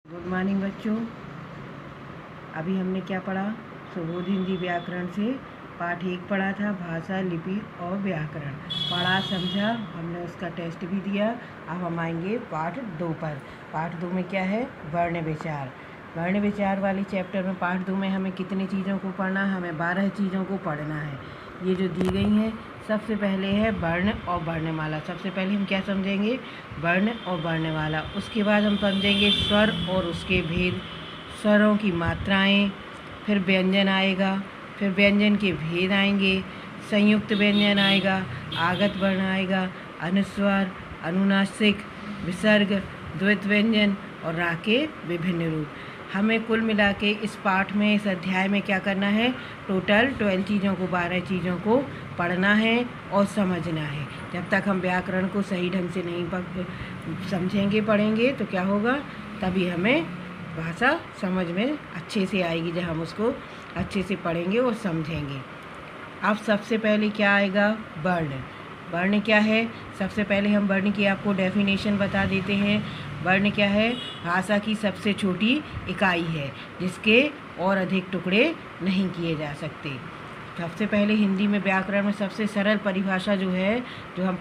Good morning बच्चों। अभी हमने क्या पढ़ा? सुबोध हिंदी व्याकरण से पाठ 1 पढ़ा था, भाषा, लिपि और व्याकरण। पढ़ा, समझा, हमने उसका टेस्ट भी दिया। अब हम आएंगे पाठ 2 पर। पाठ 2 में क्या है? वर्ण विचार। वर्ण विचार वाले चैप्टर में पाठ 2 में हमें कितनी चीज़ों को पढ़ना है? हमें 12 चीज़ों को पढ़ना है। ये जो दी गई हैं, सबसे पहले है वर्ण और वर्णमाला। सबसे पहले हम क्या समझेंगे? वर्ण और वर्णमाला। उसके बाद हम समझेंगे स्वर और उसके भेद, स्वरों की मात्राएं, फिर व्यंजन आएगा, फिर व्यंजन के भेद आएंगे, संयुक्त व्यंजन आएगा, आगत वर्ण आएगा, अनुस्वार, अनुनासिक, विसर्ग, द्वित व्यंजन और रा के विभिन्न रूप। हमें कुल मिला के इस पाठ में, इस अध्याय में क्या करना है? टोटल 12 चीज़ों को, 12 चीज़ों को पढ़ना है और समझना है। जब तक हम व्याकरण को सही ढंग से नहीं समझेंगे, पढ़ेंगे, तो क्या होगा? तभी हमें भाषा समझ में अच्छे से आएगी, जब हम उसको अच्छे से पढ़ेंगे और समझेंगे। अब सबसे पहले क्या आएगा? वर्ण। वर्ण क्या है? सबसे पहले हम वर्ण की आपको डेफिनेशन बता देते हैं। वर्ण क्या है? भाषा की सबसे छोटी इकाई है, जिसके और अधिक टुकड़े नहीं किए जा सकते। सबसे पहले हिंदी में व्याकरण में सबसे सरल परिभाषा जो है, जो हम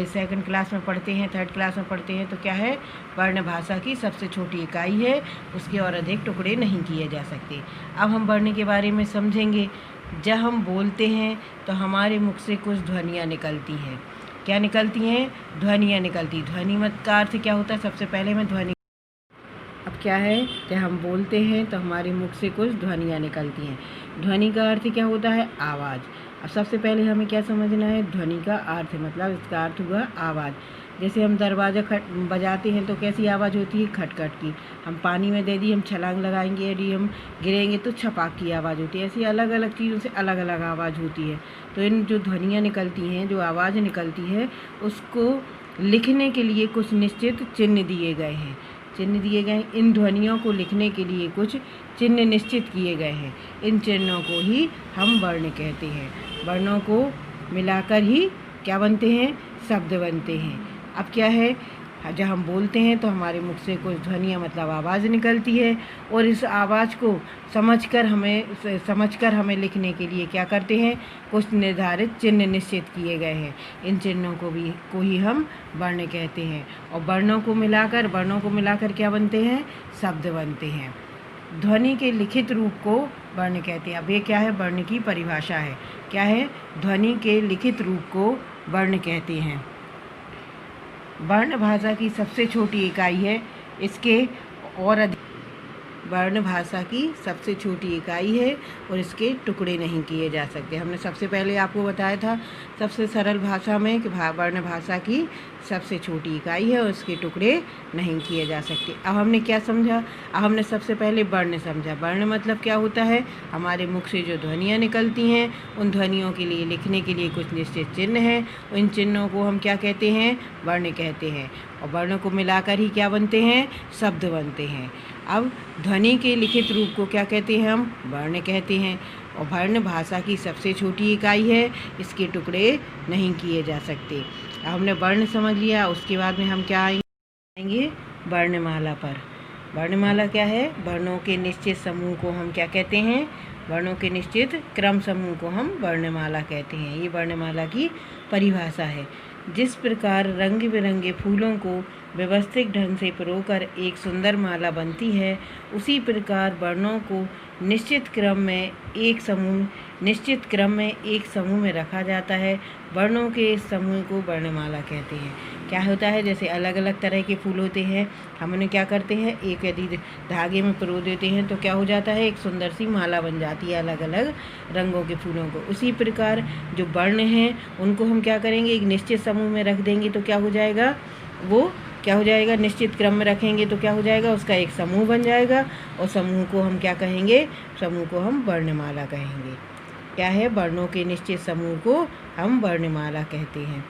सेकंड क्लास में पढ़ते हैं, थर्ड क्लास में पढ़ते हैं, तो क्या है? वर्ण भाषा की सबसे छोटी इकाई है, उसके और अधिक टुकड़े नहीं किए जा सकते। अब हम वर्ण के बारे में समझेंगे। जब हम बोलते हैं तो हमारे मुख से कुछ ध्वनियाँ निकलती हैं। क्या निकलती हैं? ध्वनियाँ निकलती। ध्वनि मत का अर्थ क्या होता है? सबसे पहले मैं ध्वनि। अब क्या है? जब हम बोलते हैं तो हमारे मुख से कुछ ध्वनियाँ निकलती हैं। ध्वनि का अर्थ क्या होता है? आवाज़। अब सबसे पहले हमें क्या समझना है? ध्वनि का अर्थ, मतलब इसका अर्थ हुआ आवाज़। जैसे हम दरवाज़ा बजाते हैं तो कैसी आवाज़ होती है? खटखट की। हम पानी में दे दी, हम छलांग लगाएंगे, यदि हम गिरेंगे तो छपाक की आवाज़ होती है। ऐसी अलग अलग चीज़ों से अलग अलग आवाज़ होती है। तो इन जो ध्वनियाँ निकलती हैं, जो आवाज़ निकलती है, उसको लिखने के लिए कुछ निश्चित चिन्ह दिए गए हैं। चिन्ह दिए गए हैं। इन ध्वनियों को लिखने के लिए कुछ चिन्ह निश्चित किए गए हैं। इन चिन्हों को ही हम वर्ण कहते हैं। वर्णों को मिलाकर ही क्या बनते हैं? शब्द बनते हैं। अब क्या है? जब हम बोलते हैं तो हमारे मुख से कुछ ध्वनियाँ, मतलब आवाज़ निकलती है, और इस आवाज़ को समझकर हमें लिखने के लिए क्या करते हैं? कुछ निर्धारित चिन्ह निश्चित किए गए हैं। इन चिन्हों को ही हम वर्ण कहते हैं। और वर्णों को मिलाकर क्या बनते हैं? शब्द बनते हैं। ध्वनि के लिखित रूप को वर्ण कहते हैं। अब ये क्या है? वर्ण की परिभाषा है। क्या है? ध्वनि के लिखित रूप को वर्ण कहते हैं। वर्ण भाषा की सबसे छोटी इकाई है। इसके और अधिक वर्ण भाषा की सबसे छोटी इकाई है और इसके टुकड़े नहीं किए जा सकते। हमने सबसे पहले आपको बताया था सबसे सरल भाषा में कि वर्ण भाषा की सबसे छोटी इकाई है और उसके टुकड़े नहीं किए जा सकते। अब हमने क्या समझा? अब हमने सबसे पहले वर्ण समझा। वर्ण मतलब क्या होता है? हमारे मुख से जो ध्वनियाँ निकलती हैं, उन ध्वनियों के लिए लिखने के लिए कुछ निश्चित चिन्ह हैं। इन चिन्हों को हम क्या कहते हैं? वर्ण कहते हैं। और वर्णों को मिलाकर ही क्या बनते हैं? शब्द बनते हैं। अब ध्वनि के लिखित रूप को क्या कहते हैं? हम वर्ण कहते हैं। और वर्ण भाषा की सबसे छोटी इकाई है, इसके टुकड़े नहीं किए जा सकते। अब हमने वर्ण समझ लिया। उसके बाद में हम क्या आएंगे? वर्णमाला पर। वर्णमाला क्या है? वर्णों के निश्चित समूह को हम क्या कहते हैं? वर्णों के निश्चित क्रम समूह को हम वर्णमाला कहते हैं। ये वर्णमाला की परिभाषा है। जिस प्रकार रंग बिरंगे फूलों को व्यवस्थित ढंग से पिरोकर एक सुंदर माला बनती है, उसी प्रकार वर्णों को निश्चित क्रम में एक समूह में रखा जाता है। वर्णों के इस समूह को वर्णमाला कहते हैं। क्या होता है? जैसे अलग अलग तरह के फूल होते हैं, हम उन्हें क्या करते हैं? एक यदि धागे में पिरो देते हैं तो क्या हो जाता है? एक सुंदर सी माला बन जाती है अलग अलग रंगों के फूलों को। उसी प्रकार जो वर्ण हैं, उनको हम क्या करेंगे? एक निश्चित समूह में रख देंगे तो क्या हो जाएगा? वो क्या हो जाएगा? निश्चित क्रम में रखेंगे तो क्या हो जाएगा? उसका एक समूह बन जाएगा। और समूह को हम क्या कहेंगे? समूह को हम वर्णमाला कहेंगे। क्या है? वर्णों के निश्चित समूह को हम वर्णमाला कहते हैं।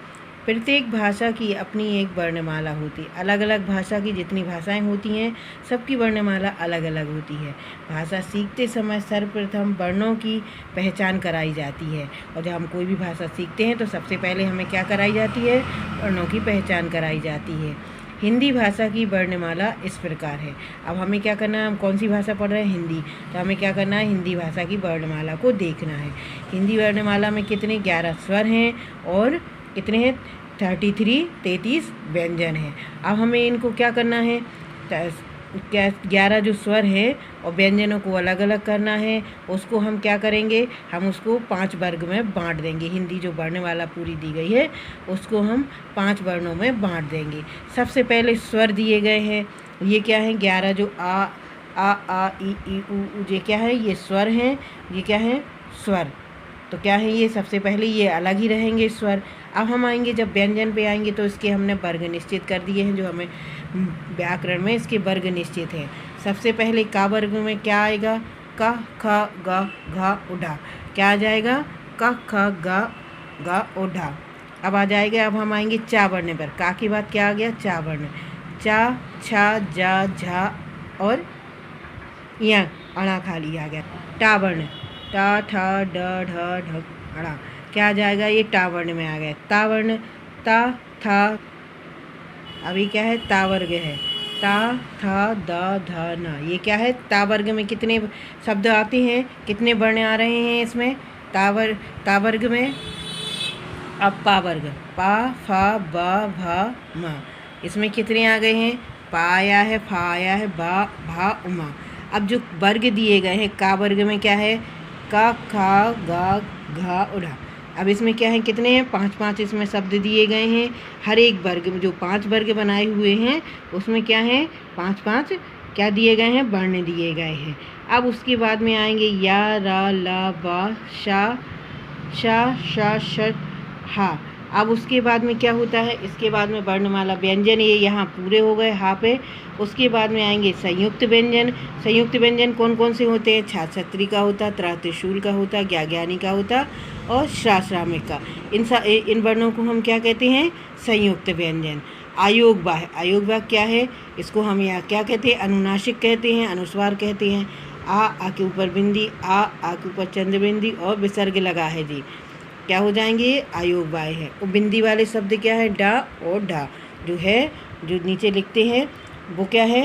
प्रत्येक भाषा की अपनी एक वर्णमाला होती है। अलग अलग भाषा की जितनी भाषाएं होती हैं, सबकी वर्णमाला अलग अलग होती है। भाषा सीखते समय सर्वप्रथम वर्णों की पहचान कराई जाती है। और जब हम कोई भी भाषा सीखते हैं तो सबसे पहले हमें क्या कराई जाती है? वर्णों की पहचान कराई जाती है। हिंदी भाषा की वर्णमाला इस प्रकार है। अब हमें क्या करना है, हम कौन सी भाषा पढ़ रहे हैं, हिंदी, तो हमें क्या करना है, हिंदी भाषा की वर्णमाला को देखना है। हिंदी वर्णमाला में कितने 11 स्वर हैं और कितने हैं 33 व्यंजन हैं। अब हमें इनको क्या करना है, 11 जो स्वर है और व्यंजनों को अलग अलग करना है। उसको हम क्या करेंगे, हम उसको 5 वर्ग में बांट देंगे। हिंदी जो वर्णमाला पूरी दी गई है उसको हम 5 वर्णों में बांट देंगे। सबसे पहले स्वर दिए गए हैं, ये क्या है, 11 जो आ ई उ ये क्या है, ये स्वर हैं, ये क्या है, स्वर। तो क्या है, ये सबसे पहले ये अलग ही रहेंगे स्वर। अब हम आएंगे जब व्यंजन पे आएंगे तो इसके हमने वर्ग निश्चित कर दिए हैं, जो हमें व्याकरण में इसके वर्ग निश्चित हैं। सबसे पहले का वर्ग में क्या आएगा, क ख ग घ उढ़ा, क्या आ जाएगा, क ख ग उढ़ा। अब आ जाएगा, अब हम आएंगे चा वर्ण पर। का के बाद क्या आ गया, चा वर्ण, चा छा जा झा और या अड़ा खाली आ गया। टा वर्ण, टा ठा ड ढ ढ अड़ा, क्या आ जाएगा, ये टा वर्ण में आ गया। ता वर्ण, ता था, अभी क्या है, ता वर्ग है, ता था द ध न, ये क्या है, ता वर्ग में कितने शब्द आते हैं, कितने वर्ण आ रहे हैं इसमें, ता वर्ग में। अब पा वर्ग, पा फा ब भ म, इसमें कितने आ गए हैं, पा आया है, फा आया है, बा भा उमा। अब जो वर्ग दिए गए हैं, का वर्ग में क्या है, का खा गा घा उड़ा। अब इसमें क्या है, कितने हैं, 5 इसमें शब्द दिए गए हैं। हर एक वर्ग में जो 5 वर्ग बनाए हुए हैं उसमें क्या है, 5 क्या दिए गए हैं, वर्ण दिए गए हैं। अब उसके बाद में आएंगे या रा ला बा शा शा शा श हा। अब उसके बाद में क्या होता है, इसके बाद में वर्णमाला व्यंजन, ये यहाँ पूरे हो गए हा पे। उसके बाद में आएंगे संयुक्त व्यंजन। संयुक्त व्यंजन कौन कौन से होते हैं, छा छत्री का होता, त्रा त्रिशूल का होता, ज्ञा ज्ञानी का होता और श्रा श्रामिक का। इन वर्णों को हम क्या कहते हैं, संयुक्त व्यंजन। आयोग वाह क्या है, इसको हम यहाँ क्या कहते हैं, अनुनासिक कहते हैं, अनुस्वार कहते हैं। आ के ऊपर बिंदी, आ के ऊपर चंद्र बिंदी और विसर्ग लगा है जी, क्या हो जाएंगे, आयोग वाय है। और बिंदी वाले शब्द क्या है, डा और ढा, जो है जो नीचे लिखते हैं वो क्या है,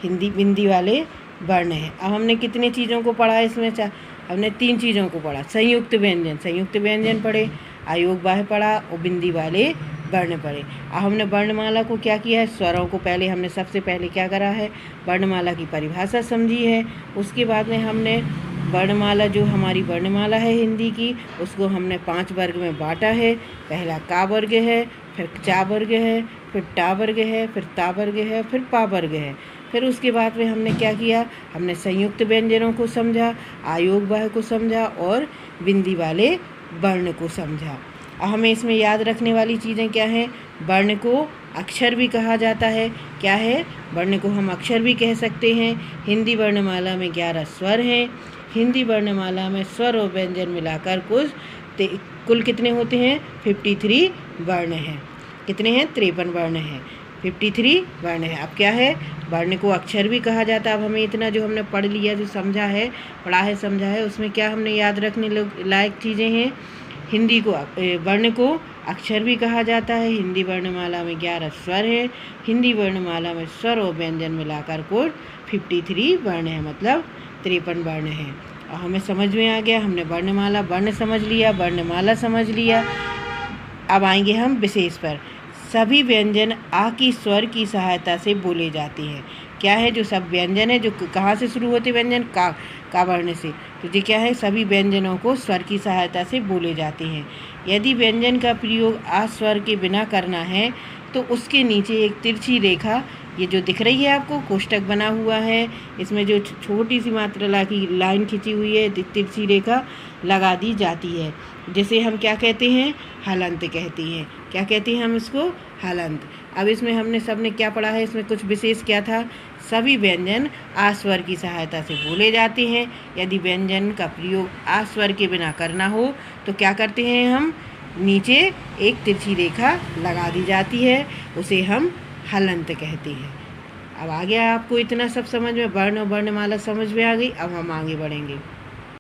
हिंदी बिंदी वाले वर्ण है। अब हमने कितने चीज़ों को पढ़ा है इसमें, हमने 3 चीज़ों को पढ़ा। संयुक्त व्यंजन पढ़े, आयोग वाय पढ़ा और बिंदी वाले वर्ण पढ़े। अब हमने वर्णमाला को क्या किया है, स्वरों को पहले हमने सबसे पहले क्या करा है, वर्णमाला की परिभाषा समझी है। उसके बाद में हमने वर्णमाला, जो हमारी वर्णमाला है हिंदी की, उसको हमने 5 वर्ग में बांटा है। पहला का वर्ग है, फिर चा वर्ग है, फिर टा वर्ग है, फिर ता वर्ग है, फिर पा वर्ग है। फिर उसके बाद में हमने क्या किया, हमने संयुक्त व्यंजनों को समझा, आयोग वाय को समझा और बिंदी वाले वर्ण को समझा। हमें इसमें याद रखने वाली चीज़ें क्या हैं, वर्ण को अक्षर भी कहा जाता है। क्या है, वर्ण को हम अक्षर भी कह सकते हैं। हिंदी वर्णमाला में 11 स्वर हैं। हिंदी वर्णमाला में स्वर और व्यंजन मिलाकर कुल कितने होते हैं, 53 वर्ण हैं। कितने हैं, 53 वर्ण हैं, 53 वर्ण है। अब क्या है, वर्ण को अक्षर भी कहा जाता है। अब हमें इतना जो हमने पढ़ लिया, जो समझा है, पढ़ा है, समझा है, उसमें क्या हमने याद रखने लायक चीज़ें हैं। हिंदी को वर्ण को अक्षर भी कहा जाता है। हिंदी वर्णमाला में 11 स्वर है। हिंदी वर्णमाला में स्वर और व्यंजन मिलाकर कुल 53 वर्ण है, मतलब 53 वर्ण है। और हमें समझ में आ गया, हमने वर्ण समझ लिया, वर्णमाला समझ लिया। अब आएंगे हम विशेष पर। सभी व्यंजन आ की स्वर की सहायता से बोले जाते हैं। क्या है, जो सब व्यंजन है, जो कहाँ से शुरू होते व्यंजन, का वर्ण से, तो ये क्या है, सभी व्यंजनों को स्वर की सहायता से बोले जाते हैं। यदि व्यंजन का प्रयोग आ स्वर के बिना करना है तो उसके नीचे एक तिरछी रेखा, ये जो दिख रही है आपको, कोष्टक बना हुआ है, इसमें जो छोटी सी मात्रा की लाइन खींची हुई है, तिरछी रेखा लगा दी जाती है, जिसे हम क्या कहते हैं, हलंत कहते हैं। क्या कहते हैं हम इसको, हलंत। अब इसमें हमने सबने क्या पढ़ा है, इसमें कुछ विशेष क्या था, सभी व्यंजन आ स्वर की सहायता से बोले जाते हैं। यदि व्यंजन का प्रयोग आ स्वर के बिना करना हो तो क्या करते हैं, हम नीचे एक तिरछी रेखा लगा दी जाती है, उसे हम हलंत कहते हैं। अब आ गया आपको इतना सब समझ में, वर्ण और वर्णमाला समझ में आ गई। अब हम आगे बढ़ेंगे।